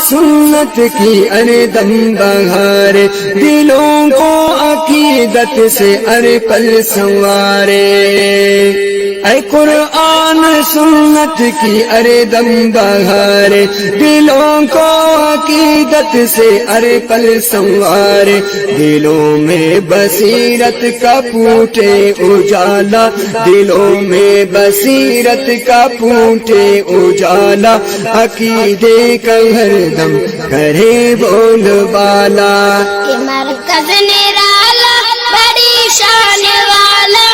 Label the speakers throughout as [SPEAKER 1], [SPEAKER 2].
[SPEAKER 1] سنت کی اردم بہارے، دلوں کو عقیدت سے ارپل سنوارے۔ اے قرآن سنت کی اردم بہارے، دلوں کو عقیدت سے ارپل سنوارے۔ دلوں میں بصیرت کا پھوٹے اجالا، دلوں میں بصیرت کا پھوٹے اجالا، عقیدے کا ہر دم کرے بول بالا۔
[SPEAKER 2] کہ مرکز نرالا بڑی شان والا،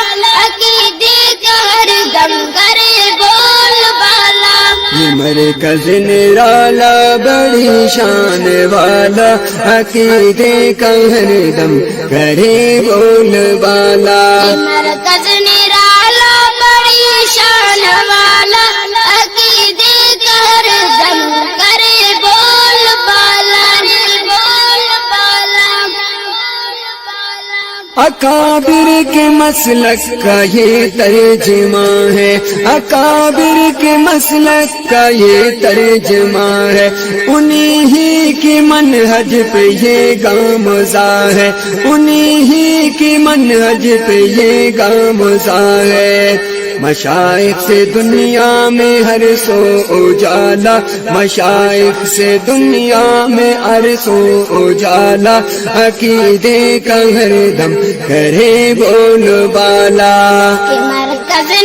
[SPEAKER 2] عقیدے کا ہر دم کرے بول بالا۔
[SPEAKER 1] یہ مرکز نرالا بڑی شان والا، عقیدے کا ہر دم کرے بول بالا۔
[SPEAKER 2] مرکز نرالا بڑی شان والا، عقیدے کا ہر دم کرے بول بالا، بول بالا۔
[SPEAKER 1] اکابر کے مسلک کا یہ ترجمہ ہے، اکابر کے مسلک کا یہ ترجمہ ہے، انہی ہی کی منہج پہ یہ گامزا ہے، انہی ہی کی منہج پہ یہ گامزا ہے۔ مشائخ سے دنیا میں ہر سو اجالا، مشائخ سے دنیا میں ہر سو اجالا، عقیدے کا ہر دم کرے بول بالا۔
[SPEAKER 2] کہ مرکز